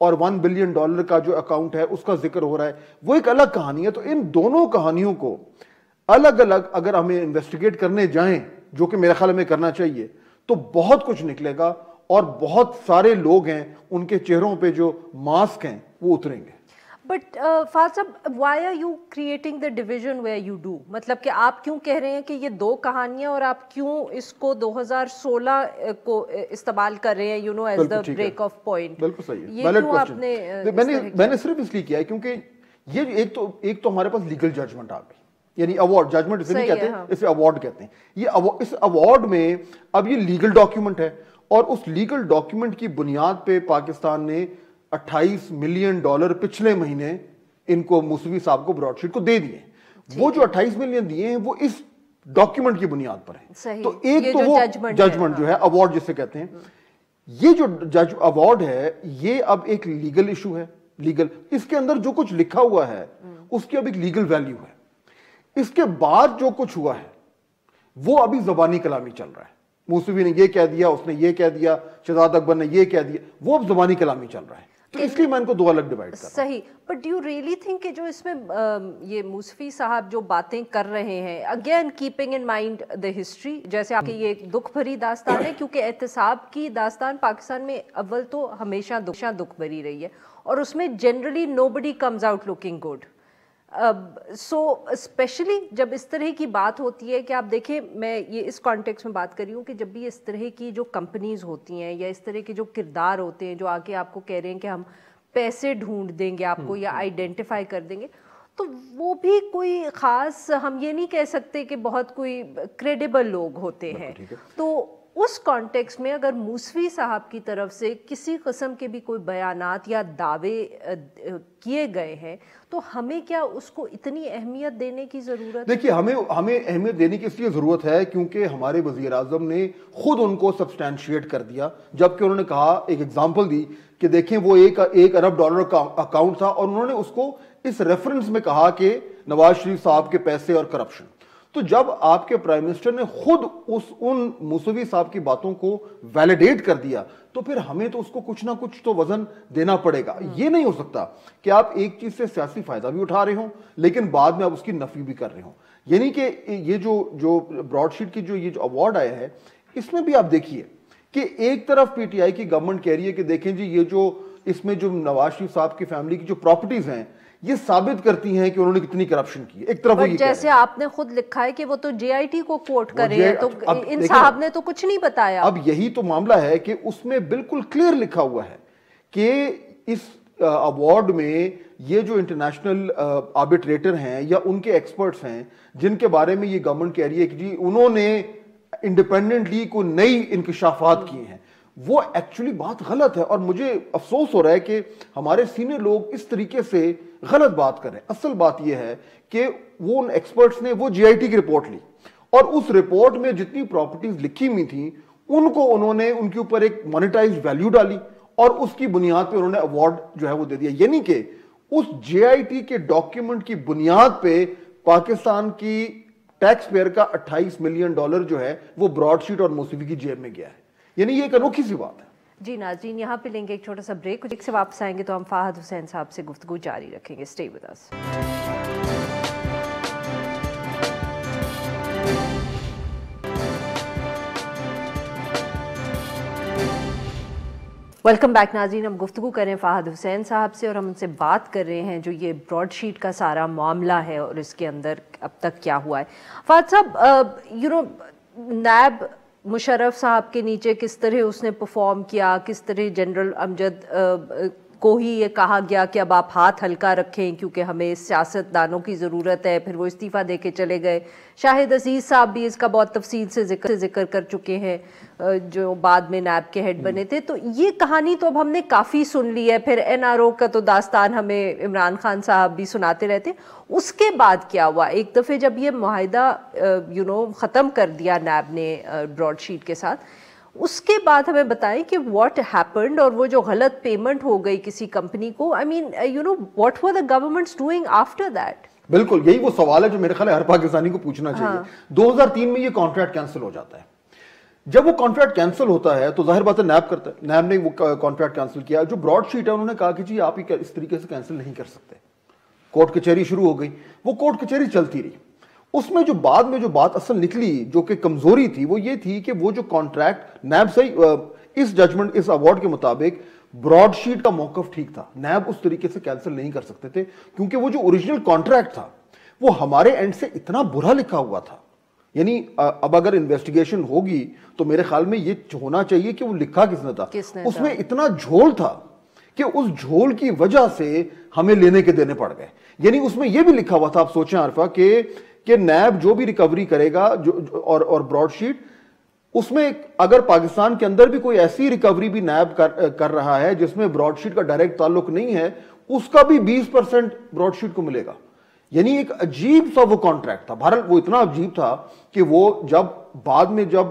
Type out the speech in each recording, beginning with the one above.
اور $1 بلین کا جو اکاؤنٹ ہے اس کا ذکر ہو رہا ہے، وہ ایک الگ کہانی ہے. تو ان دونوں کہانیوں کو الگ الگ اگر ہمیں انویسٹیگیٹ کرنے جائیں، جو کہ میرے خیال میں کرنا چاہیے، تو بہت کچھ نکلے گا اور بہت سارے لوگ ہیں ان کے چہروں پہ جو ماسک ہیں وہ اتریں گے. بٹ فاضل صاحب، why are you creating the division where you do? مطلب کہ آپ کیوں کہہ رہے ہیں کہ یہ دو کہانیاں، اور آپ کیوں اس کو 2016 کو استعمال کر رہے ہیں you know as the break of point? بالکل صحیح ہے. یہ کیوں آپ نے میں نے صرف اس لیے کیا ہے کیونکہ یہ ایک تو ہمارے پاس لیگل ججمنٹ آ گئی، یعنی ایوارڈ، ججمنٹ اسے نہیں کہتے، اسے ایوارڈ کہتے ہیں. یہ اس ایوارڈ میں اب یہ لیگل ڈاکیومنٹ ہے، اور اس لیگل ڈاکیومنٹ کی بنیاد پہ پاکستان نے $28 ملین پچھلے مہینے ان کو موسوی صاحب کو براڈ شیٹ کو دے دیے. وہ جو 28 ملین دیے ہیں وہ اس ڈاکیومنٹ کی بنیاد پر ہیں. تو ایک تو وہ ججمنٹ جو ہے، ایوارڈ جسے کہتے ہیں، یہ جو جج ایوارڈ ہے یہ اب ایک لیگل ایشو ہے. لیگل، اس کے اندر جو کچھ لکھا ہوا ہے اس کی اب ایک لیگل ویلیو ہے. اس کے بعد جو کچھ ہوا ہے وہ ابھی زبانی کلامی چل رہا ہے. موسوی نے یہ کہہ دیا، اس نے یہ کہہ دیا، شہزاد اکبر نے یہ کہہ دیا، وہ اب زبانی کلامی چل رہا ہے. تو اس لیے میں ان کو دو الگ ڈیوائڈ کر رہا ہوں. صحیح. But do you really think کہ جو اس میں یہ موسوی صاحب جو باتیں کر رہے ہیں، again keeping in mind the history, جیسے آپ کی یہ ایک دکھ بھری داستان ہے، کیونکہ احتساب کی داستان پاکستان میں اول تو ہمیشہ دکھ بھری رہی ہے، اور اس میں جنرلی نو بڈی comes out looking good. So especially جب اس طرح کی بات ہوتی ہے کہ آپ دیکھیں، میں یہ اس کانٹیکس میں بات کر رہی ہوں کہ جب بھی اس طرح کی جو کمپنیز ہوتی ہیں یا اس طرح کے جو کردار ہوتے ہیں جو آ کے آپ کو کہہ رہے ہیں کہ ہم پیسے ڈھونڈ دیں گے آپ کو یا آئیڈینٹیفائی کر دیں گے، تو وہ بھی کوئی خاص، ہم یہ نہیں کہہ سکتے کہ بہت کوئی کریڈیبل لوگ ہوتے ہیں. تو اس کانٹیکس میں اگر موسوی صاحب کی طرف سے کسی قسم کے بھی کوئی بیانات یا دعوے کیے گئے ہیں تو ہمیں کیا اس کو اتنی اہمیت دینے کی ضرورت ہے؟ دیکھیے، ہمیں اہمیت دینے کی اس لیے ضرورت ہے کیونکہ ہمارے وزیر اعظم نے خود ان کو سبسٹینشیٹ کر دیا، جبکہ انہوں نے کہا، ایک ایگزامپل دی کہ دیکھیں وہ $1 ارب کا اکاؤنٹ تھا، اور انہوں نے اس کو اس ریفرنس میں کہا کہ نواز شریف صاحب کے پیسے اور کرپشن. تو جب آپ کے پرائم منسٹر نے خود ان موسوی صاحب کی باتوں کو ویلیڈیٹ کر دیا تو پھر ہمیں تو اس کو کچھ نہ کچھ تو وزن دینا پڑے گا. یہ نہیں ہو سکتا کہ آپ ایک چیز سے سیاسی فائدہ بھی اٹھا رہے ہوں لیکن بعد میں آپ اس کی نفی بھی کر رہے ہوں. یعنی کہ یہ جو براڈ شیٹ کی یہ جو ایوارڈ آیا ہے، اس میں بھی آپ دیکھیے کہ ایک طرف پی ٹی آئی کی گورنمنٹ کہہ رہی ہے کہ دیکھیں جی، یہ جو اس میں جو نواز شریف صاحب کی فیملی کی جو پراپرٹیز ہیں یہ ثابت کرتی ہیں کہ انہوں نے کتنی کرپشن کی. ایک طرف وہ یہ جیسے آپ نے خود لکھا ہے کہ وہ تو جے آئی ٹی کو کوٹ کر رہے ہیں، تو ان صاحب نے تو کچھ نہیں بتایا. اب یہی تو معاملہ ہے کہ اس میں بالکل کلیئر لکھا ہوا ہے کہ اس ایوارڈ میں یہ جو انٹرنیشنل آربیٹریٹر ہیں یا ان کے ایکسپرٹس ہیں جن کے بارے میں یہ گورنمنٹ کہہ رہی ہے کہ جی انہوں نے انڈیپینڈنٹلی کوئی نئی انکشافات کیے ہیں، وہ ایکچولی بات غلط ہے. اور مجھے افسوس ہو رہا ہے کہ ہمارے سینئر لوگ اس طریقے سے غلط بات کریں. اصل بات یہ ہے کہ وہ ان ایکسپرٹس نے وہ جی آئی ٹی کی رپورٹ لی، اور اس رپورٹ میں جتنی پراپرٹیز لکھی ہوئی تھیں ان کو انہوں نے ان کے اوپر ایک مانیٹائزڈ ویلیو ڈالی، اور اس کی بنیاد پہ انہوں نے ایوارڈ جو ہے وہ دے دیا. یعنی کہ اس جے آئی ٹی کے ڈاکیومنٹ کی بنیاد پہ پاکستان کی ٹیکس پیئر کا $28 ملین جو ہے وہ براڈ شیٹ اور موسوی کی جیب میں گیا ہے. یعنی یہ ایک انوکھی سی بات ہے. جی ناظرین، یہاں پہ لیں گے ایک چھوٹا سا بریک، ایک سے واپس آئیں گے تو ہم فہد حسین صاحب سے گفتگو جاری رکھیں گے. Stay with us. Welcome back ناظرین. ہم گفتگو کر رہے ہیں فہد حسین صاحب سے، اور ہم ان سے بات کر رہے ہیں جو یہ براڈ شیٹ کا سارا معاملہ ہے اور اس کے اندر اب تک کیا ہوا ہے. فہد صاحب، نیب مشرف صاحب کے نیچے کس طرح اس نے پرفارم کیا، کس طرح جنرل امجد کو ہی یہ کہا گیا کہ اب آپ ہاتھ ہلکا رکھیں کیونکہ ہمیں سیاست دانوں کی ضرورت ہے، پھر وہ استعفیٰ دے کے چلے گئے. شاہد عزیز صاحب بھی اس کا بہت تفصیل سے ذکر کر چکے ہیں جو بعد میں نیب کے ہیڈ بنے تھے. تو یہ کہانی تو اب ہم نے کافی سن لی ہے، پھر این آر او کا تو داستان ہمیں عمران خان صاحب بھی سناتے رہتے. اس کے بعد کیا ہوا؟ ایک دفعہ جب یہ معاہدہ ختم کر دیا نیب نے براڈ شیٹ کے ساتھ، اس کے بعد ہمیں بتائیں کہ واٹ ہیپنڈ، اور وہ جو غلط پیمنٹ ہو گئی کسی کمپنی کو، I mean what were the governments doing after that? بالکل یہی وہ سوال ہے جو میرے خیال ہے ہر پاکستانی کو پوچھنا چاہیے. 2003 میں یہ کانٹریکٹ کینسل ہو جاتا ہے. جب وہ کانٹریکٹ کینسل ہوتا ہے تو ظاہر بات ہے نیب کرتا ہے, نیب نے وہ کانٹریکٹ کینسل کیا. جو براڈ شیٹ ہے انہوں نے کہا کہ جی آپ اس طریقے سے کینسل نہیں کر سکتے. کورٹ کچہری شروع ہو گئی, وہ کورٹ کچہری چلتی رہی. اس میں جو بعد میں جو بات اصل نکلی جو کہ کمزوری تھی وہ یہ تھی کہ وہ جو کانٹریکٹ نیب سے اس ججمنٹ اس ایوارڈ کے مطابق براڈ شیٹ کا موقف ٹھیک تھا. نیب اس طریقے سے کینسل نہیں کر سکتے تھے کیونکہ وہ جو اوریجنل کانٹریکٹ تھا وہ ہمارے اینڈ سے اتنا برا لکھا ہوا تھا. یعنی اب اگر انویسٹیگیشن ہوگی تو میرے خیال میں یہ ہونا چاہیے کہ وہ لکھا کس نے تھا. اس میں اتنا جھول تھا کہ اس جھول کی وجہ سے ہمیں لینے کے دینے پڑ گئے. یعنی اس میں یہ بھی لکھا ہوا تھا, آپ سوچیں عارفہ, کہ نیب جو بھی ریکوری کرے گا اور براڈ شیٹ, اس میں اگر پاکستان کے اندر بھی کوئی ایسی ریکوری بھی نیب کر رہا ہے جس میں براڈ شیٹ کا ڈائریکٹ تعلق نہیں ہے, اس کا بھی 20% براڈ شیٹ کو ملے گا. یعنی ایک عجیب سا وہ کانٹریکٹ تھا. بہرحال وہ اتنا عجیب تھا کہ وہ جب بعد میں جب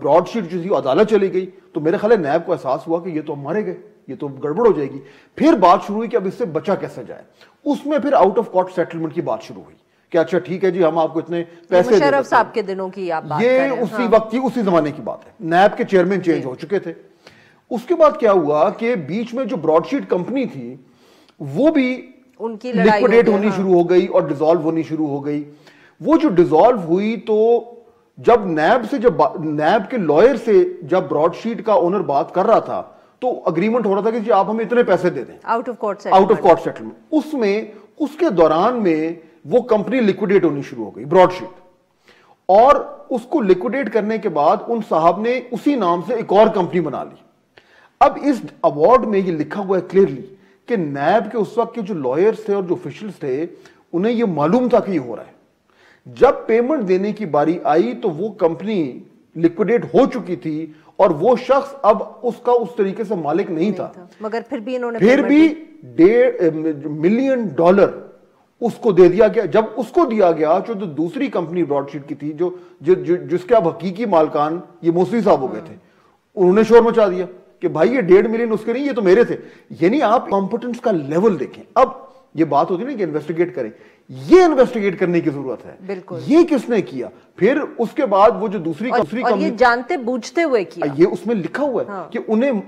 براڈ شیٹ جو تھی عدالت چلی گئی تو میرے خیال ہے نیب کو احساس ہوا کہ یہ تو ہم مارے گئے, یہ تو گڑبڑ ہو جائے گی. پھر بات شروع ہوئی کہ اب اس سے بچا کیسے جائے. اس میں پھر آؤٹ آف کورٹ سیٹلمنٹ کی بات شروع ہوئی کہ اچھا ٹھیک ہے جی ہم آپ کو اتنے پیسے مشرف صاحب کے دنوں کی آپ بات کر رہے ہیں. یہ اسی وقت کی اسی زمانے کی بات ہے. نیب کے چیئرمین چینج ہو چکے تھے. اس کے بعد کیا ہوا کہ بیچ میں جو براڈ شیٹ کمپنی تھی وہ بھی ان کی لیکویڈیٹ ہونی شروع ہو گئی اور ڈیزالو ہونی شروع ہو گئی. وہ جو ڈیزالو ہوئی تو جب نیب کے لائر سے جب براڈ شیٹ کا اونر بات کر رہا تھا تو اگریمنٹ ہو رہا تھا کہ جی آپ ہمیں اتنے پیسے دے دیں آؤٹ آف کورٹ سیٹلمنٹ. اس میں اس کے دوران میں وہ کمپنی لیکویڈیٹ ہونی شروع ہو گئی براڈ شیٹ, اور اس کو لیکویڈیٹ کرنے کے بعد ان صاحب نے اسی نام سے ایک اور کمپنی بنا لی. اب اس ایوارڈ میں یہ لکھا ہوا ہے کلیئرلی کہ نیب کے اس وقت کے جو لائرز تھے اور جو آفیشلز تھے انہیں یہ معلوم تھا کہ یہ ہو رہا ہے. جب پیمنٹ دینے کی باری آئی تو وہ کمپنی لیکویڈیٹ ہو چکی تھی اور وہ شخص اب اس کا اس طریقے سے مالک نہیں تھا, مگر پھر بھی انہوں نے $1.5 ملین اس کو دے دیا گیا. جب اس کو دیا گیا جو دوسری کمپنی براڈ شیٹ کی تھی جس کے اب حقیقی مالکان یہ موسوی صاحب ہو گئے تھے, انہوں نے شور مچا دیا کہ بھائی یہ 1.5 ملین اس کے نہیں, یہ تو میرے تھے. یعنی آپ کمپٹنس کا لیول دیکھیں. اب یہ بات ہوتی ہے نا کہ انویسٹیگیٹ کریں, یہ انویسٹیگیٹ کرنے کی ضرورت ہے. بالکل. یہ کس نے کیا؟ پھر اس کے بعد وہ جو دوسری کمپنی یہ جانتے بوجھتے ہوئے کیا, یہ اس میں لکھا ہوا ہے کہ انہیں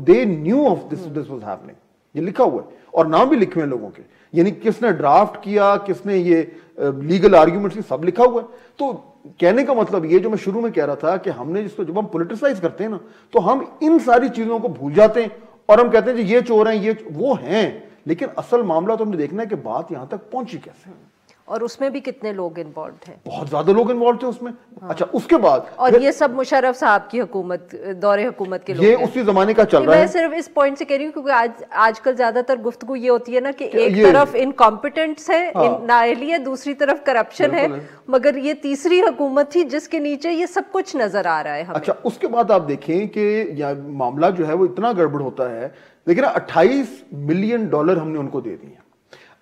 they knew of this was happening. یہ لکھا ہوا ہے اور نام بھی لکھے ہیں لوگوں کے. یعنی کس نے ڈرافٹ کیا, کس نے یہ لیگل آرگیومنٹس سب لکھا ہوا ہے. تو کہنے کا مطلب یہ جو میں شروع میں کہہ رہا تھا کہ ہم نے جس کو جب ہم پولیٹیسائز کرتے ہیں نا تو ہم ان ساری چیزوں کو بھول جاتے ہیں اور ہم کہتے ہیں جی یہ چور ہیں, یہ وہ ہیں, لیکن اصل معاملہ تو ہم نے دیکھنا ہے کہ بات یہاں تک پہنچی کیسے. اور اس میں بھی کتنے لوگ انوالوڈ ہیں, بہت زیادہ لوگ انوالوڈ تھے اس میں. اچھا اس کے بعد اور یہ سب مشرف صاحب کی حکومت دور حکومت کے لوگ یہ اسی زمانے کا چل رہا ہے. میں صرف اس پوائنٹ سے کہہ رہی ہوں کیونکہ آج کل زیادہ تر گفتگو یہ ہوتی ہے نا کہ ایک طرف انکمپیٹنٹس ہے, نااہلی ہے, دوسری طرف کرپشن ہے, مگر یہ تیسری حکومت تھی جس کے نیچے یہ سب کچھ نظر آ رہا ہے ہمیں. اچھا اس کے بعد آپ دیکھیں کہ معاملہ جو ہے وہ اتنا گڑبڑ ہوتا ہے, لیکن $28 ملین ہم نے ان کو دے دیے.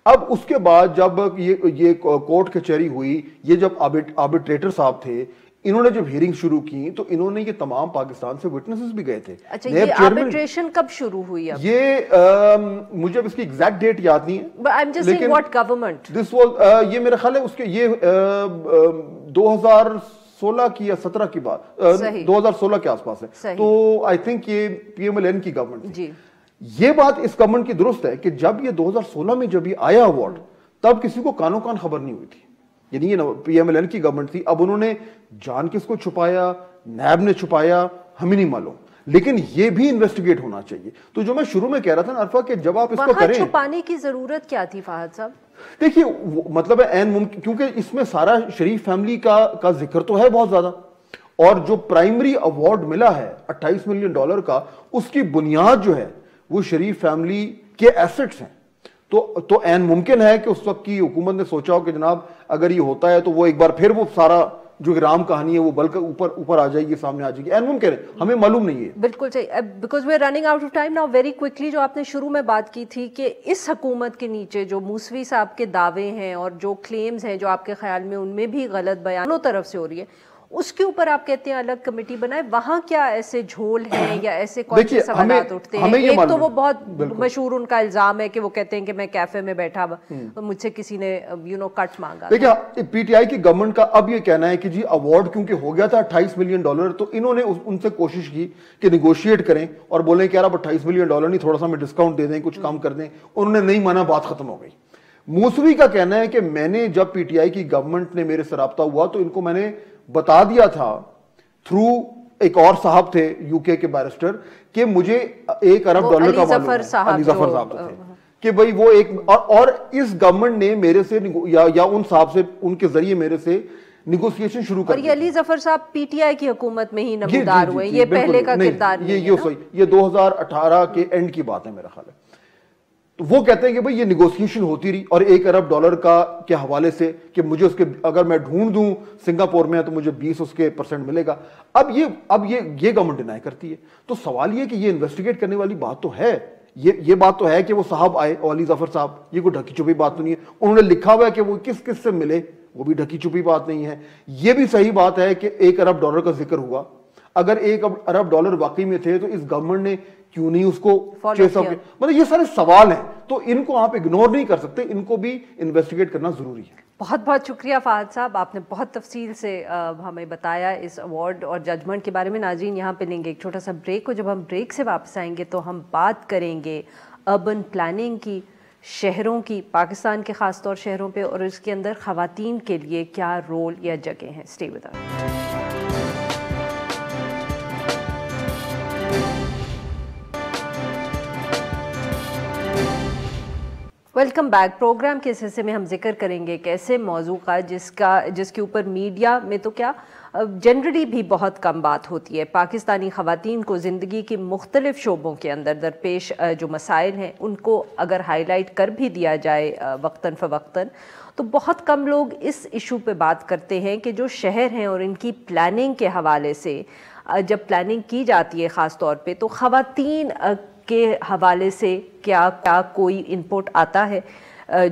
اب اس کے بعد جب یہ کورٹ کچہری ہوئی, یہ جب آربیٹریٹر صاحب تھے انہوں نے جب ہیئرنگ شروع کی تو انہوں نے یہ تمام پاکستان سے وٹنسز بھی گئے تھے. اچھا یہ آربیٹریشن کب شروع ہوئی؟ یہ مجھے اب اس کی ایگزیکٹ ڈیٹ یاد نہیں ہے, لیکن what government this was یہ میرا خیال ہے اس کے یہ 2016 کی یا 17 کی بات, 2016 کے آس پاس ہے. تو آئی تھنک یہ PMLN کی گورنمنٹ تھی. یہ بات اس گورنمنٹ کی درست ہے کہ جب یہ 2016 میں جب یہ آیا ایوارڈ تب کسی کو کانوں کان خبر نہیں ہوئی تھی. یعنی یہ PMLN کی گورنمنٹ تھی. اب انہوں نے جان کس کو چھپایا, نیب نے چھپایا, ہمیں نہیں معلوم, لیکن یہ بھی انویسٹیگیٹ ہونا چاہیے. تو جو میں شروع میں کہہ رہا تھا نا عرفہ کہ جب آپ اس کو کریں, چھپانے کی ضرورت کیا تھی فہد صاحب؟ دیکھیے مطلب ہے عین ممکن, کیونکہ اس میں سارا شریف فیملی کا ذکر تو ہے بہت زیادہ, اور جو پرائمری ایوارڈ ملا ہے $28 ملین کا, اس کی بنیاد جو ہے وہ شریف فیملی کے ایسٹس ہیں. تو عین ممکن ہے کہ اس وقت کی حکومت نے سوچا ہو کہ جناب اگر یہ ہوتا ہے تو وہ ایک بار پھر وہ سارا جو رام کہانی ہے وہ بلکہ اوپر آ جائے گی, سامنے آ جائے گی. عین ممکن ہے, ہمیں معلوم نہیں ہے. بالکل صحیح. Because we are running out of time now. Very quickly جو آپ نے شروع میں بات کی تھی کہ اس حکومت کے نیچے جو موسوی صاحب کے دعوے ہیں اور جو کلیمز ہیں جو آپ کے خیال میں ان میں بھی غلط بیان دونوں طرف سے ہو رہی ہے, اس کے اوپر آپ کہتے ہیں الگ کمیٹی بنائے. وہاں کیا ایسے جھول ہیں یا ایسے کون سے سوالات اٹھتے ہیں؟ ایک تو وہ بہت مشہور ان کا الزام ہے کہ وہ کہتے ہیں کہ میں کیفے میں بیٹھا مجھ سے کسی نے کٹ مانگا. دیکھیے پی ٹی آئی کی گورنمنٹ کا اب یہ کہنا ہے کہ جی ایوارڈ کیونکہ ہو گیا تھا $28 ملین، تو انہوں نے ان سے کوشش کی کہ نیگوشیٹ کریں اور بولیں کہ یار اب $28 ملین نہیں، تھوڑا سا ہمیں ڈسکاؤنٹ دے دیں، کچھ کام کر دیں. انہوں نے نہیں مانا، بات ختم ہو گئی. موسوی کا کہنا ہے کہ میں نے جب پی ٹی آئی کی گورنمنٹ نے میرے سے رابطہ ہوا تو ان کو میں نے بتا دیا تھا تھرو ایک اور صاحب تھے یو کے بیرسٹر کہ مجھے $1 ارب کا معلوم ہے، علی ظفر صاحب تھے کہ بھئی وہ ایک اور اس گورنمنٹ نے میرے سے یا ان صاحب سے ان کے ذریعے میرے سے نیگوسیشن شروع کر دی. اور یہ علی ظفر صاحب پی ٹی آئی کی حکومت میں ہی نمودار ہوئے، یہ پہلے کا کردار نہیں ہے. یہ 2018 کے اینڈ کی بات ہے میرا خیال ہے. تو وہ کہتے ہیں کہ بھئی یہ نیگوسیشن ہوتی رہی اور $1 ارب کا کے حوالے سے کہ مجھے اس کے اگر میں ڈھونڈ دوں سنگاپور میں تو مجھے 20 اس کے % ملے گا. اب یہ گورنمنٹ ڈینائی کرتی ہے. تو سوال یہ کہ یہ انویسٹیگیٹ کرنے والی بات تو ہے، یہ بات تو ہے کہ وہ صاحب آئے علی ظفر صاحب، یہ کوئی ڈھکی چھپی بات تو نہیں ہے. انہوں نے لکھا ہوا ہے کہ وہ کس کس سے ملے، وہ بھی ڈھکی چھپی بات نہیں ہے. یہ بھی صحیح بات ہے کہ $1 ارب کا ذکر ہوا. اگر $1 ارب واقعی میں تھے تو اس گورنمنٹ نے کیوں نہیں اس کو چیس اپ کیا؟ مطلب یہ سارے سوال ہیں، تو ان کو آپ اگنور نہیں کر سکتے، ان کو بھی انویسٹیگیٹ کرنا ضروری ہے. بہت بہت شکریہ فہد صاحب، آپ نے بہت تفصیل سے ہمیں بتایا اس ایوارڈ اور ججمنٹ کے بارے میں. ناظرین یہاں پہ لیں گے ایک چھوٹا سا بریک، اور جب ہم بریک سے واپس آئیں گے تو ہم بات کریں گے اربن پلاننگ کی، شہروں کی، پاکستان کے خاص طور شہروں پہ، اور اس کے اندر خواتین کے لیے کیا رول یا جگہ ہیں. Stay with us. Welcome back. Programme کے اس حصے میں ہم ذکر کریں گے ایک ایسے موضوع کا جس کے اوپر میڈیا میں تو کیا جنرلی بھی بہت کم بات ہوتی ہے. پاکستانی خواتین کو زندگی کی مختلف شعبوں کے اندر درپیش جو مسائل ہیں ان کو اگر ہائی لائٹ کر بھی دیا جائے وقتاً فوقتاً تو بہت کم لوگ اس ایشو پہ بات کرتے ہیں کہ جو شہر ہیں اور ان کی پلاننگ کے حوالے سے جب پلاننگ کی جاتی ہے خاص طور پہ تو خواتین کے حوالے سے کیا کوئی انپٹ آتا ہے.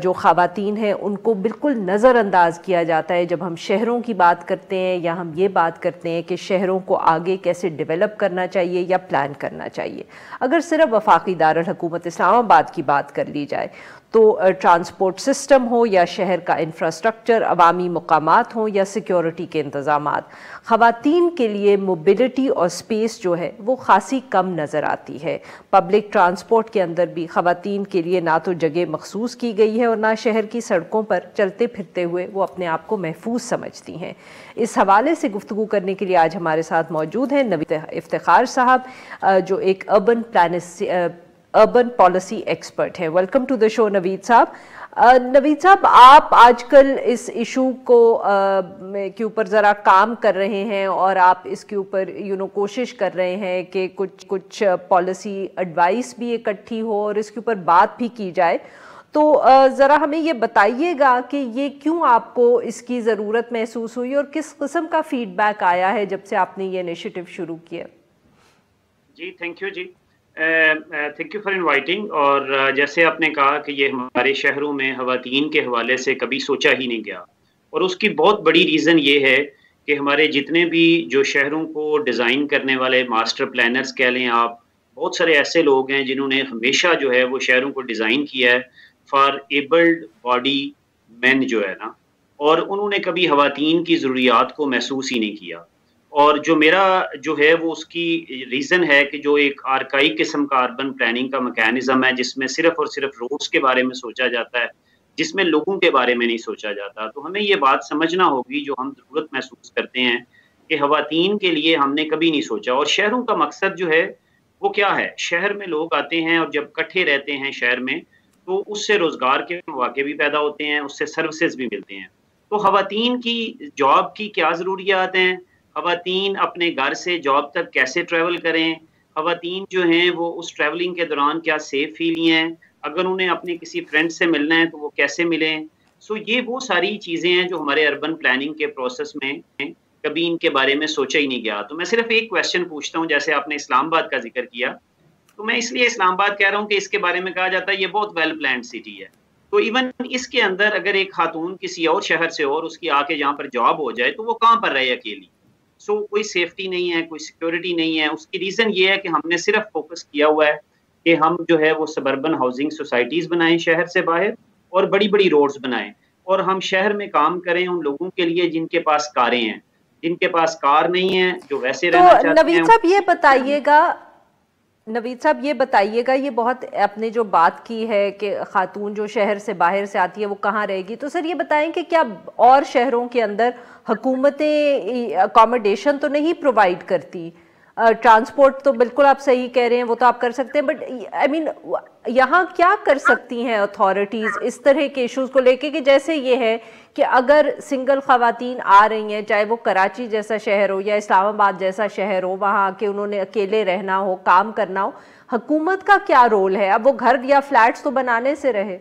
جو خواتین ہیں ان کو بالکل نظر انداز کیا جاتا ہے جب ہم شہروں کی بات کرتے ہیں یا ہم یہ بات کرتے ہیں کہ شہروں کو آگے کیسے ڈیولپ کرنا چاہیے یا پلان کرنا چاہیے. اگر صرف وفاقی دارالحکومت اسلام آباد کی بات کر لی جائے تو ٹرانسپورٹ سسٹم ہو یا شہر کا انفراسٹرکچر، عوامی مقامات ہوں یا سیکیورٹی کے انتظامات، خواتین کے لیے موبلٹی اور سپیس جو ہے وہ خاصی کم نظر آتی ہے. پبلک ٹرانسپورٹ کے اندر بھی خواتین کے لیے نہ تو جگہ مخصوص کی گئی ہے اور نہ شہر کی سڑکوں پر چلتے پھرتے ہوئے وہ اپنے آپ کو محفوظ سمجھتی ہیں. اس حوالے سے گفتگو کرنے کے لیے آج ہمارے ساتھ موجود ہیں نوید افتخار صاحب جو ایک اربن پالیسی ایکسپرٹ ہے. ویلکم ٹو دا شو نوید صاحب. نوید صاحب، آپ آج کل اس ایشو کے اوپر ذرا کام کر رہے ہیں اور آپ اس کے اوپر کوشش کر رہے ہیں کہ کچھ پالیسی ایڈوائس بھی اکٹھی ہو اور اس کے اوپر بات بھی کی جائے. تو ذرا ہمیں یہ بتائیے گا کہ یہ کیوں آپ کو اس کی ضرورت محسوس ہوئی اور کس قسم کا فیڈ بیک آیا ہے جب سے آپ نے یہ انیشیٹو شروع کیا؟ جی thank you thank you for inviting. اور جیسے آپ نے کہا کہ یہ ہمارے شہروں میں خواتین کے حوالے سے کبھی سوچا ہی نہیں گیا، اور اس کی بہت بڑی ریزن یہ ہے کہ ہمارے جتنے بھی جو شہروں کو ڈیزائن کرنے والے ماسٹر پلانرز کہہ لیں آپ، بہت سارے ایسے لوگ ہیں جنہوں نے ہمیشہ جو ہے وہ شہروں کو ڈیزائن کیا ہے فار ایبلڈ باڈی مین جو ہے نا، اور انہوں نے کبھی خواتین کی ضروریات کو محسوس ہی نہیں کیا. اور جو میرا جو ہے وہ اس کی ریزن ہے کہ جو ایک آرکائی قسم کا اربن پلاننگ کا میکینزم ہے جس میں صرف اور صرف روڈز کے بارے میں سوچا جاتا ہے، جس میں لوگوں کے بارے میں نہیں سوچا جاتا. تو ہمیں یہ بات سمجھنا ہوگی جو ہم ضرورت محسوس کرتے ہیں کہ خواتین کے لیے ہم نے کبھی نہیں سوچا. اور شہروں کا مقصد جو ہے وہ کیا ہے؟ شہر میں لوگ آتے ہیں اور جب اکٹھے رہتے ہیں شہر میں تو اس سے روزگار کے مواقع بھی پیدا ہوتے ہیں، اس سے سروسز بھی ملتے ہیں. تو خواتین کی جاب کی کیا ضروریات ہیں، خواتین اپنے گھر سے جاب تک کیسے ٹریول کریں، خواتین جو ہیں وہ اس ٹریولنگ کے دوران کیا سیف فیل ہیں، اگر انہیں اپنے کسی فرینڈ سے ملنا ہے تو وہ کیسے ملیں. یہ وہ ساری چیزیں ہیں جو ہمارے اربن پلاننگ کے پروسیس میں کبھی ان کے بارے میں سوچا ہی نہیں گیا. تو میں صرف ایک کویسچن پوچھتا ہوں، جیسے آپ نے اسلام آباد کا ذکر کیا، تو میں اس لیے اسلام آباد کہہ رہا ہوں کہ اس کے بارے میں کہا جاتا ہے یہ بہت ویل پلانڈ سٹی ہے. تو ایون اس کے اندر اگر ایک خاتون کسی اور شہر سے اور اس کی آ کے یہاں پر جاب ہو جائے تو وہ کہاں پر رہے اکیلی؟ سو کوئی سیفٹی نہیں ہے, کوئی سیکورٹی نہیں ہے. اس کی ریزن یہ ہے کہ ہم نے صرف فوکس کیا ہوا ہے کہ ہم جو ہے وہ سبربن ہاؤسنگ سوسائٹیز بنائیں شہر سے باہر, اور بڑی بڑی روڈز بنائیں, اور ہم شہر میں کام کریں ان لوگوں کے لیے جن کے پاس کاریں ہیں. جن کے پاس کار نہیں ہے, جو ویسے تو رہنا چاہتے ہیں. نوید صاحب یہ بتائیے گا, یہ بہت آپ نے جو بات کی ہے کہ خاتون جو شہر سے باہر سے آتی ہے وہ کہاں رہے گی, تو سر یہ بتائیں کہ کیا اور شہروں کے اندر حکومتیں اکاموڈیشن تو نہیں پرووائیڈ کرتی؟ ٹرانسپورٹ تو بالکل آپ صحیح کہہ رہے ہیں, وہ تو آپ کر سکتے ہیں, بٹ آئی مین یہاں کیا کر سکتی ہیں اتھارٹیز اس طرح کے ایشوز کو لے کے, کہ جیسے یہ ہے کہ اگر سنگل خواتین آ رہی ہیں, چاہے وہ کراچی جیسا شہر ہو یا اسلام آباد جیسا شہر ہو, وہاں کہ انہوں نے اکیلے رہنا ہو, کام کرنا ہو, حکومت کا کیا رول ہے؟ اب وہ گھر یا فلیٹس تو بنانے سے رہے.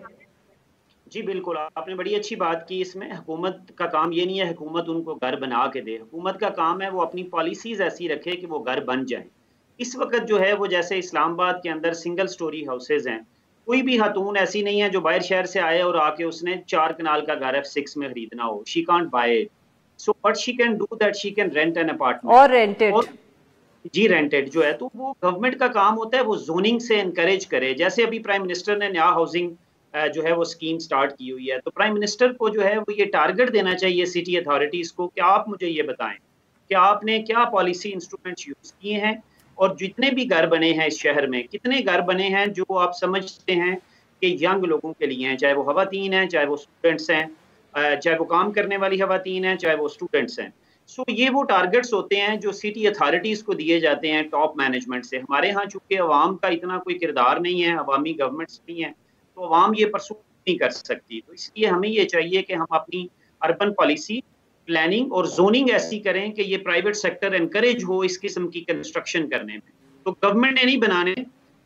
جی بالکل, آپ نے بڑی اچھی بات کی. اس میں حکومت کا کام یہ نہیں ہے حکومت ان کو گھر بنا کے دے. حکومت کا کام ہے وہ اپنی پالیسیز ایسی رکھے کہ وہ گھر بن جائیں. اس وقت جو ہے وہ جیسے اسلام آباد کے اندر سنگل سٹوری ہاؤسز ہیں, کوئی بھی خاتون ایسی نہیں ہے جو باہر شہر سے آئے اور آ کے اس نے 4 کنال کا گھر F6 میں خریدنا ہو. She can't buy. So but she can do that, she can rent an apartment, اور رینٹڈ. جی رینٹڈ جو ہے, تو وہ گورنمنٹ کا کام ہوتا ہے وہ زوننگ سے انکریج کرے. جیسے ابھی پرائم منسٹر نے نیا ہاؤسنگ جو ہے وہ اسکیم سٹارٹ کی ہوئی ہے, تو پرائم منسٹر کو جو ہے وہ یہ ٹارگٹ دینا چاہیے سٹی اتھارٹیز کو کہ آپ مجھے یہ بتائیں کہ آپ نے کیا پالیسی انسٹرومنٹس یوز کیے ہیں, اور جتنے بھی گھر بنے ہیں اس شہر میں کتنے گھر بنے ہیں جو آپ سمجھتے ہیں کہ ینگ لوگوں کے لیے ہیں, چاہے وہ خواتین ہیں, چاہے وہ اسٹوڈنٹس ہیں, چاہے وہ کام کرنے والی خواتین ہیں, چاہے وہ اسٹوڈنٹس ہیں. سو یہ وہ ٹارگٹس ہوتے ہیں جو سٹی اتھارٹیز کو دیے جاتے ہیں ٹاپ مینجمنٹ سے. ہمارے ہاں چونکہ عوام کا اتنا کوئی کردار نہیں ہے, عوامی گورنمنٹس نہیں ہیں, تو عوام یہ پرسو نہیں کر سکتی. تو اس لیے ہمیں یہ چاہیے کہ ہم اپنی اربن پالیسی پلاننگ اور زوننگ ایسی کریں کہ یہ پرائیویٹ سیکٹر انکریج ہو اس قسم کی کنسٹرکشن کرنے میں. تو گورنمنٹ نے نہیں بنانے,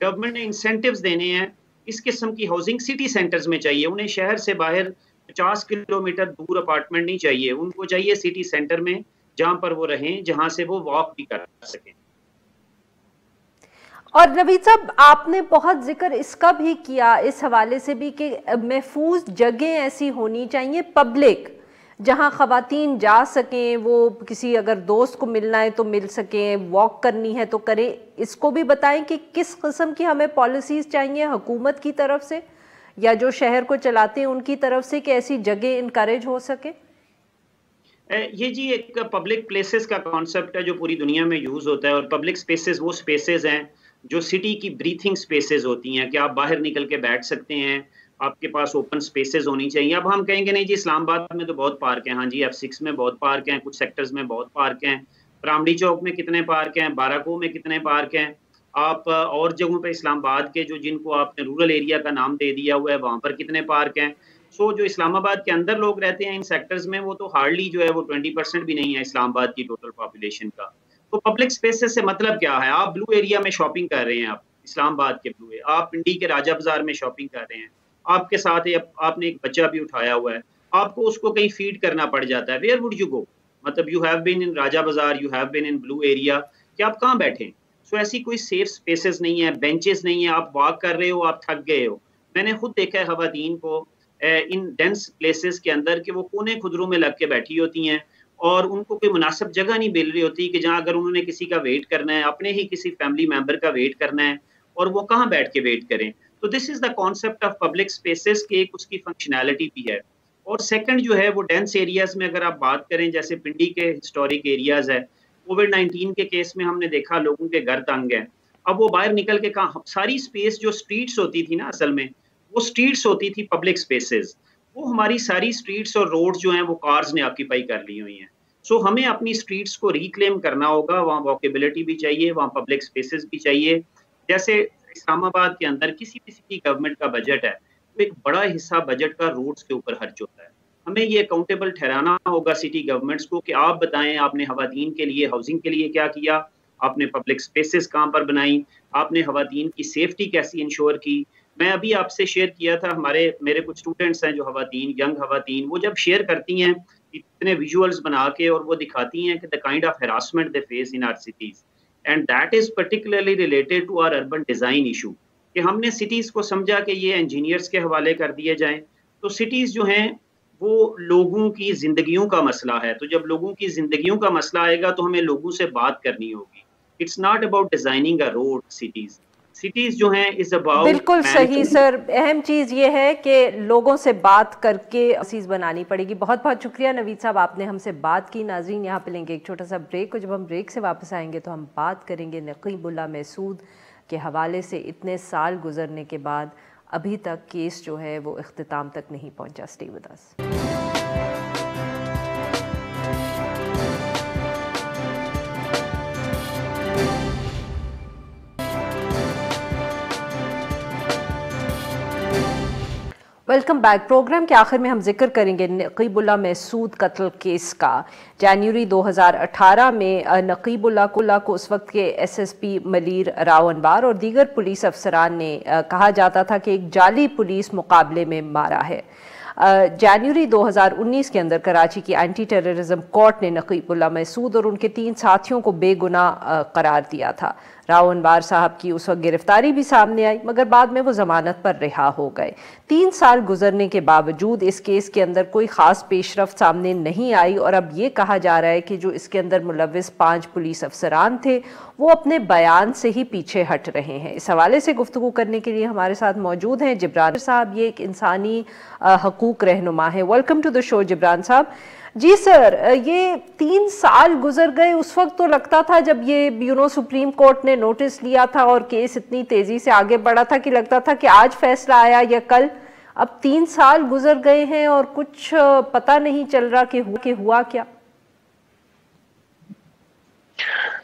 گورنمنٹ نے انسینٹیوز دینے ہیں. اس قسم کی ہاؤسنگ سٹی سینٹرز میں چاہیے. انہیں شہر سے باہر 50 کلومیٹر دور اپارٹمنٹ نہیں چاہیے, ان کو چاہیے سٹی سینٹر میں جہاں پر وہ رہیں, جہاں سے وہ واک بھی کر سکیں. اور نوید صاحب آپ نے بہت ذکر اس کا بھی کیا اس حوالے سے بھی کہ محفوظ جگہیں ایسی ہونی چاہیے پبلک, جہاں خواتین جا سکیں, وہ کسی اگر دوست کو ملنا ہے تو مل سکیں, واک کرنی ہے تو کریں. اس کو بھی بتائیں کہ کس قسم کی ہمیں پالیسیز چاہیے حکومت کی طرف سے یا جو شہر کو چلاتے ہیں ان کی طرف سے کہ ایسی جگہ انکریج ہو سکے. یہ جی ایک پبلک پلیسز کا کانسیپٹ ہے جو پوری دنیا میں یوز ہوتا ہے, اور پبلک سپیسز وہ سپیسز ہیں جو سٹی کی بریتھنگ سپیسز ہوتی ہیں کہ آپ باہر نکل کے بیٹھ سکتے ہیں, آپ کے پاس اوپن سپیسز ہونی چاہیے. اب ہم کہیں گے نہیں جی اسلام آباد میں تو بہت پارک ہیں, ہاں جی F6 میں بہت پارک ہیں, کچھ سیکٹرز میں بہت پارک ہیں, پرامڈی چوک میں کتنے پارک ہیں, باراکو میں کتنے پارک ہیں, آپ اور جگہوں پہ اسلام آباد کے جو جن کو آپ نے رورل ایریا کا نام دے دیا ہوا ہے وہاں پر کتنے پارک ہیں. سو جو اسلام آباد کے اندر لوگ رہتے ہیں ان سیکٹرز میں وہ تو ہارڈلی جو ہے وہ 20% بھی نہیں ہے اسلام آباد کی ٹوٹل پاپولیشن کا. تو پبلک سپیسز سے مطلب کیا ہے؟ آپ بلو ایریا میں شاپنگ کر رہے ہیں, آپ اسلام آباد کے بلو, آپ پنڈی کے راجہ بازار میں شاپنگ کر رہے ہیں, آپ کے ساتھ آپ نے ایک بچہ بھی اٹھایا ہوا ہے, آپ کو اس کو کہیں فیڈ کرنا پڑ جاتا ہے. Where would you go? مطلب you have been in Raja Bazaar, you have been in Blue Area, کہ آپ کہاں بیٹھیں. سو ایسی کوئی سیف سپیسز نہیں ہے, بینچز نہیں ہیں, آپ واک کر رہے ہو, آپ تھک گئے ہو. میں نے خود دیکھا ہے خواتین کو ان ڈینس پلیسز کے اندر کہ وہ کونے خدروں میں لگ کے بیٹھی ہوتی ہیں, اور ان کو کوئی مناسب جگہ نہیں مل رہی ہوتی کہ جہاں اگر انہوں نے کسی کا ویٹ کرنا ہے, اپنے ہی کسی فیملی ممبر کا ویٹ کرنا ہے, اور وہ کہاں بیٹھ کے ویٹ کریں. تو this is the concept of public spaces کہ اس کی فنکشنالٹی بھی ہے. اور سیکنڈ جو ہے وہ ڈینس ایریاز میں اگر آپ بات کریں, جیسے پنڈی کے ہسٹورک ایریاز ہے, کووڈ-19 کے کیس میں ہم نے دیکھا لوگوں کے گھر تنگ ہیں. اب وہ باہر نکل کے کہاں, ساری اسپیس جو اسٹریٹس ہوتی تھی نا اصل میں وہ اسٹریٹس ہوتی تھی پبلک اسپیسز, وہ ہماری ساری اسٹریٹس اور روڈ جو ہیں وہ کارز نے آکیپائی کر لی ہوئی ہیں. سو ہمیں اپنی اسٹریٹس کو ریکلیم کرنا ہوگا, وہاں واکیبلٹی بھی چاہیے, وہاں پبلک اسپیسز بھی چاہیے. جیسے اسلام آباد کے اندر کسی بھی سٹی گورنمنٹ کا بجٹ ہے تو ایک بڑا حصہ بجٹ کا روڈز کے اوپر خرچ ہوتا ہے. ہمیں یہ اکاؤنٹیبل ٹھہرانا ہوگا سٹی گورنمنٹس کو کہ آپ بتائیں آپ نے خواتین کے لیے ہاؤسنگ کے لیے کیا کیا, آپ نے پبلک اسپیسز کہاں پر بنائی, آپ نے خواتین کی سیفٹی کیسی انشور کی. میں ابھی آپ سے شیئر کیا تھا, میرے کچھ اسٹوڈنٹس ہیں جو خواتین, ینگ خواتین, وہ جب شیئر کرتی ہیں اتنے ویژولز بنا کے اور وہ دکھاتی ہیں کہ the kind of harassment they face in our cities, and that is particularly related to our urban design issue, کہ ہم نے سٹیز کو سمجھا کہ یہ انجینئرز کے حوالے کر دیے جائیں. تو سٹیز جو ہیں وہ لوگوں کی زندگیوں کا مسئلہ ہے. تو جب لوگوں کی زندگیوں کا مسئلہ آئے گا تو ہمیں لوگوں سے بات کرنی ہوگی. It's not about designing a road. Cities جو ہیں از اباؤٹ بالکل صحیح سر. اہم چیز یہ ہے کہ لوگوں سے بات کر کے چیز بنانی پڑے گی. بہت بہت شکریہ نوید صاحب، آپ نے ہم سے بات کی. ناظرین یہاں پہ لیں گے ایک چھوٹا سا بریک، اور جب ہم بریک سے واپس آئیں گے تو ہم بات کریں گے نقیب اللہ محسود کے حوالے سے. اتنے سال گزرنے کے بعد ابھی تک کیس جو ہے وہ اختتام تک نہیں پہنچا. Stay with us. Welcome back. Programme کے آخر میں ہم ذکر کریں گے نقیب اللہ محسود قتل کیس کا. جنوری 2018 میں نقیب اللہ کو اس وقت کے S S P Malir Rao Anwar اور دیگر پولیس افسران نے کہا جاتا تھا کہ ایک جعلی پولیس مقابلے میں مارا ہے. جنوری 2019 کے اندر کراچی کی اینٹی ٹیررزم کورٹ نے نقیب اللہ محسود اور ان کے 3 ساتھیوں کو بے گناہ قرار دیا تھا. راؤ انوار صاحب کی اس وقت گرفتاری بھی سامنے آئی، مگر بعد میں وہ ضمانت پر رہا ہو گئے. 3 سال گزرنے کے باوجود اس کیس کے اندر کوئی خاص پیش رفت سامنے نہیں آئی، اور اب یہ کہا جا رہا ہے کہ جو اس کے اندر ملوث 5 پولیس افسران تھے وہ اپنے بیان سے ہی پیچھے ہٹ رہے ہیں. اس حوالے سے گفتگو کرنے کے لیے ہمارے ساتھ موجود ہیں جبران صاحب. یہ ایک انسانی حقوق رہنما ہے. ویلکم ٹو دا شو جبران صاحب. جی سر، یہ 3 سال گزر گئے. اس وقت تو لگتا تھا جب یہ سپریم کورٹ نے نوٹس لیا تھا اور کیس اتنی تیزی سے آگے بڑھا تھا کہ لگتا تھا کہ آج فیصلہ آیا یا کل. اب 3 سال گزر گئے ہیں اور کچھ پتہ نہیں چل رہا کہ ہوا کیا.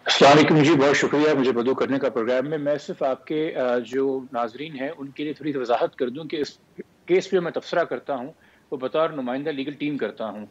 السلام علیکم جی، بہت شکریہ مجھے بدو کرنے کا پروگرام میں. میں صرف آپ کے جو ناظرین ہیں ان کے لیے تھوڑی وضاحت کر دوں کہ اس کیس پہ میں تبصرہ کرتا ہوں وہ بطور نمائندہ لیگل ٹیم کرتا ہوں.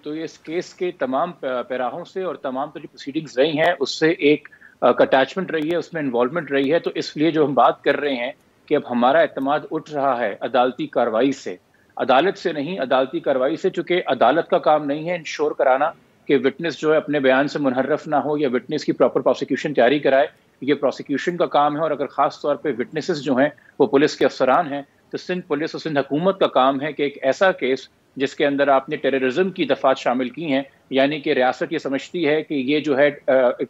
تو اس کیس کے تمام پیراہوں سے اور تمام جو پروسیڈنگز رہی ہیں اس سے ایک اٹیچمنٹ رہی ہے، اس میں انوالومنٹ رہی ہے. تو اس لیے جو ہم بات کر رہے ہیں کہ اب ہمارا اعتماد اٹھ رہا ہے عدالتی کارروائی سے، عدالت سے نہیں، عدالتی کارروائی سے. چونکہ عدالت کا کام نہیں ہے انشور کرانا کہ وٹنس جو ہے اپنے بیان سے منحرف نہ ہو یا وٹنس کی پراپر پروسیکیوشن تیاری کرائے. یہ پروسیکیوشن کا کام ہے. اور اگر خاص طور پہ وٹنسز جو ہیں وہ پولیس کے افسران ہیں تو سندھ پولیس اور سندھ حکومت کا کام ہے کہ ایک ایسا کیس جس کے اندر آپ نے ٹیررزم کی دفعات شامل کی ہیں، یعنی کہ ریاست یہ سمجھتی ہے کہ یہ جو ہے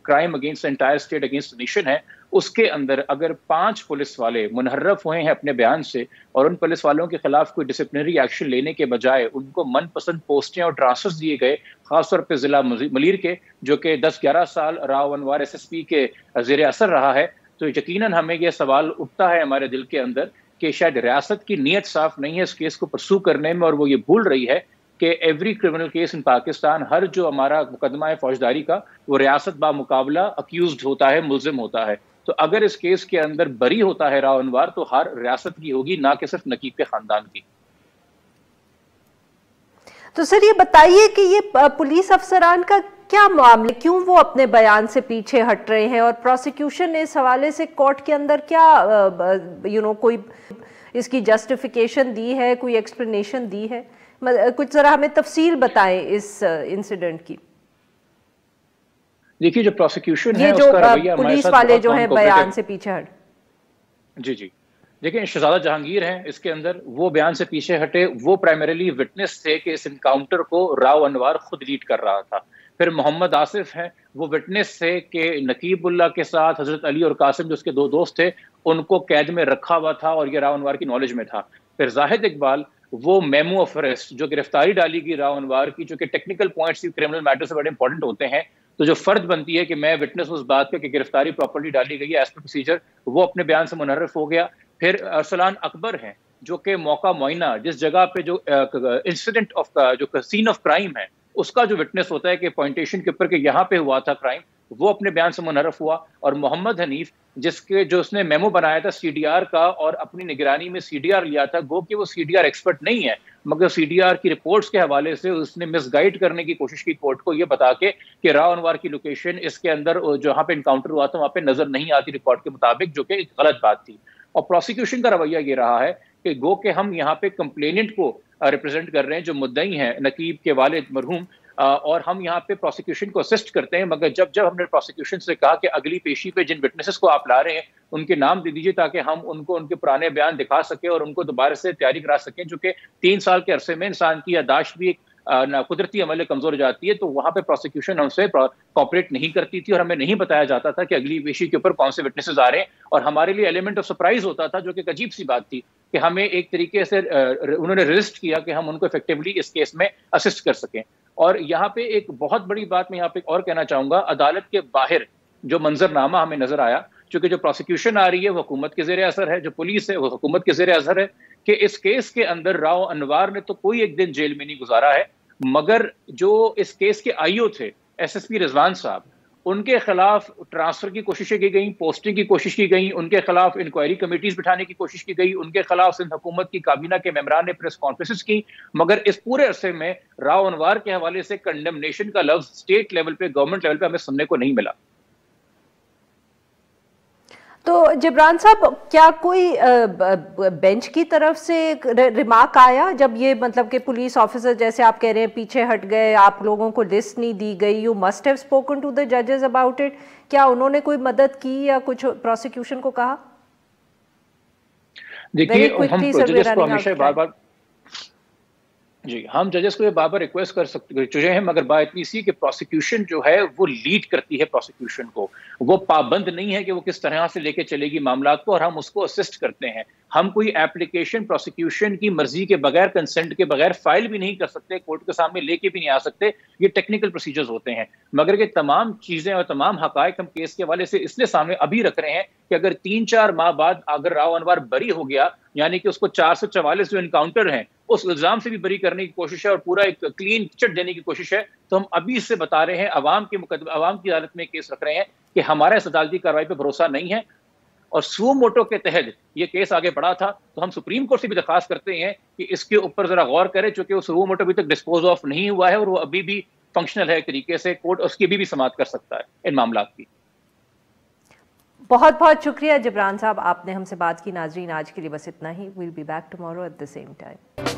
crime against entire state against nation ہے، اس کے اندر اگر 5 پولیس والے منحرف ہوئے ہیں اپنے بیان سے اور ان پولیس والوں کے خلاف کوئی ڈسپلنری ایکشن لینے کے بجائے ان کو من پسند پوسٹیں اور ٹرانسفرز دیے گئے، خاص طور پہ ضلع ملیر کے جو کہ 10-11 سال راؤ انوار ایس ایس پی کے زیر اثر رہا ہے، تو یقیناً ہمیں یہ سوال اٹھتا ہے ہمارے دل کے اندر کہ شاید ریاست کی نیت صاف نہیں ہے اس کیس کو پرسو کرنے میں، اور وہ یہ بھول رہی ہے کہ every criminal case in Pakistan, ہر جو ہمارا مقدمہ ہے فوجداری کا، وہ ریاست با مقابلہ اکیوزڈ ہوتا ہے، ملزم ہوتا ہے. تو اگر اس کیس کے اندر بری ہوتا ہے راؤ انوار تو ہر ریاست کی ہوگی، نہ کہ صرف نقیب کے خاندان کی. تو سر یہ بتائیے کہ یہ پولیس افسران کا کیا معاملہ، کیوں وہ اپنے بیان سے پیچھے ہٹ رہے ہیں، اور پروسیکیوشن نے اس حوالے سے کورٹ کے اندر کیا کوئی اس کی جسٹیفیکیشن دی ہے، کوئی ایکسپلینیشن دی ہے؟ کچھ ذرا ہمیں تفصیل بتائیں اس انسیڈنٹ کی. دیکھیے جو پروسیکیوشن ہے یہ اس کا رویہ پولیس والے جو ہیں بیان سے پیچھے ہٹ. جی دیکھیں شہزادہ جہانگیر ہیں اس کے اندر، وہ بیان سے پیچھے ہٹے. وہ پرائمریلی وٹنس تھے کہ اس انکاؤنٹر کو راؤ انوار خود لیڈ کر رہا تھا. پھر محمد آصف ہیں، وہ وٹنس تھے کہ نقیب اللہ کے ساتھ حضرت علی اور قاسم جو اس کے 2 دوست تھے ان کو قید میں رکھا ہوا تھا اور یہ راؤ انوار کی نالج میں تھا. پھر زاہد اقبال، وہ میمو آف اریسٹ جو گرفتاری ڈالی گئی راؤ انوار کی، جو کہ ٹیکنیکل پوائنٹس کرمنل میٹر سے بڑے امپورٹنٹ ہوتے ہیں، تو جو فرد بنتی ہے کہ میں وٹنس اس بات پہ کہ گرفتاری پراپرلی ڈالی گئی ہے ایز پر پروسیجر، وہ اپنے بیان سے منحرف ہو گیا. پھر ارسلان اکبر ہیں جو کہ موقع معائنہ جس جگہ پہ جو انسیڈنٹ آف جو سین آف کرائم ہے اس کا جو وٹنس ہوتا ہے کہ پوائنٹیشن کے اوپر کہ یہاں پہ ہوا تھا کرائم، وہ اپنے بیان سے منحرف ہوا. اور محمد حنیف جو اس نے میمو بنایا تھا سی ڈی آر کا اور اپنی نگرانی میں سی ڈی آر لیا تھا، گو کہ وہ سی ڈی آر ایکسپرٹ نہیں ہے مگر سی ڈی آر کی رپورٹس کے حوالے سے اس نے مس گائیڈ کرنے کی کوشش کی کورٹ کو، یہ بتا کے کہ راؤ انوار کی لوکیشن اس کے اندر جہاں پہ انکاؤنٹر ہوا تھا وہاں پہ نظر نہیں آتی ریکارڈ کے مطابق، جو کہ غلط بات تھی. اور پروسیکیوشن کا رویہ یہ رہا ہے کہ گو کہ ہم یہاں پہ کمپلیننٹ کو ریپرزینٹ کر رہے ہیں جو مدعی ہیں نقیب کے والد مرحوم، اور ہم یہاں پہ پروسیکیوشن کو اسسٹ کرتے ہیں، مگر جب ہم نے پروسیکیوشن سے کہا کہ اگلی پیشی پہ جن وٹنسز کو آپ لا رہے ہیں ان کے نام دے دیجیے تاکہ ہم ان کو ان کے پرانے بیان دکھا سکیں اور ان کو دوبارہ سے تیاری کرا سکیں، چونکہ 3 سال کے عرصے میں انسان کی یادداشت بھی ایک قدرتی عمل کمزور ہو جاتی ہے، تو وہاں پہ پروسیکیوشن ہم سے کوآپریٹ نہیں کرتی تھی اور ہمیں نہیں بتایا جاتا تھا کہ اگلی پیشی کے اوپر کون سے وٹنسز آ رہے ہیں، اور ہمارے لیے ایلیمنٹ آف سرپرائز ہوتا تھا، جو کہ ایک عجیب سی بات تھی کہ ہمیں ایک طریقے سے انہوں نے رجسٹ کیا کہ ہم ان کو افیکٹولی اس کیس میں اسسٹ کر سکیں۔ اور یہاں پہ ایک بہت بڑی بات میں یہاں پہ اور کہنا چاہوں گا، عدالت کے باہر جو منظر نامہ ہمیں نظر آیا، چونکہ جو پروسیکیوشن آ رہی ہے وہ حکومت کے زیر اثر ہے، جو پولیس ہے وہ حکومت کے زیر اثر ہے، کہ اس کیس کے اندر راؤ انوار نے تو کوئی ایک دن جیل میں نہیں گزارا ہے، مگر جو اس کیس کے آئی او تھے ایس ایس پی رضوان صاحب، ان کے خلاف ٹرانسفر کی کوششیں کی گئیں، پوسٹنگ کی کوشش کی گئی، ان کے خلاف انکوائری کمیٹیز بٹھانے کی کوشش کی گئی، ان کے خلاف سندھ حکومت کی کابینہ کے ممبران نے پریس کانفرنسز کی، مگر اس پورے عرصے میں راؤ انوار کے حوالے سے کنڈمنیشن کا لفظ اسٹیٹ لیول پہ، گورنمنٹ لیول پہ ہمیں سننے کو نہیں ملا۔ تو جبران صاحب، کیا کوئی بینچ کی طرف سے ریمارک آیا جب یہ مطلب کہ پولیس آفیسر جیسے آپ کہہ رہے ہیں پیچھے ہٹ گئے، آپ لوگوں کو لسٹ نہیں دی گئی، you must have spoken to the ججز اباؤٹ اٹ، کیا انہوں نے کوئی مدد کی یا کچھ پروسیکیوشن کو کہا؟ دیکھیے ہم ججز کو ہمیشہ بار بار ہم ججز کو یہ بار بار ریکویسٹ کر سکتے چاہے ہیں، مگر بات اتنی سی کہ پروسیکیوشن جو ہے وہ لیڈ کرتی ہے پروسیکیوشن کو، وہ پابند نہیں ہے کہ وہ کس طرح سے لے کے چلے گی معاملات کو، اور ہم اس کو اسسٹ کرتے ہیں۔ ہم کوئی ایپلیکیشن پروسیکیوشن کی مرضی کے بغیر، کنسنٹ کے بغیر فائل بھی نہیں کر سکتے، کورٹ کے سامنے لے کے بھی نہیں آ سکتے، یہ ٹیکنیکل پروسیجرز ہوتے ہیں، مگر یہ تمام چیزیں اور تمام حقائق ہم کیس کے حوالے سے اس لیے سامنے ابھی رکھ رہے ہیں کہ اگر 3-4 ماہ بعد اگر راؤ انوار بری ہو گیا، یعنی کہ اس کو 444 جو انکاؤنٹر ہیں اس الزام سے بھی بری کرنے کی کوشش ہے اور پورا ایک کلین چٹ دینے کی کوشش ہے، تو ہم ابھی سے بتا رہے ہیں، عوام کی عدالت میں کیس رکھ رہے ہیں کہ ہمارا اس عدالتی کارروائی پہ بھروسہ نہیں ہے، اور سو موٹو کے تحت یہ کیس آگے بڑھا تھا، تو ہم سپریم کورٹ سے بھی درخواست کرتے ہیں کہ اس کے اوپر ذرا غور کرے، چونکہ وہ سو موٹو ابھی تک ڈسپوز آف نہیں ہوا ہے اور وہ ابھی بھی فنکشنل ہے ایک طریقے سے، کورٹ اس کی بھی سماعت کر سکتا ہے ان معاملات کی۔ بہت بہت شکریہ جبران صاحب، آپ نے ہم سے بات کی۔ ناظرین آج کے لیے بس اتنا ہی، we'll be back tomorrow at the same time.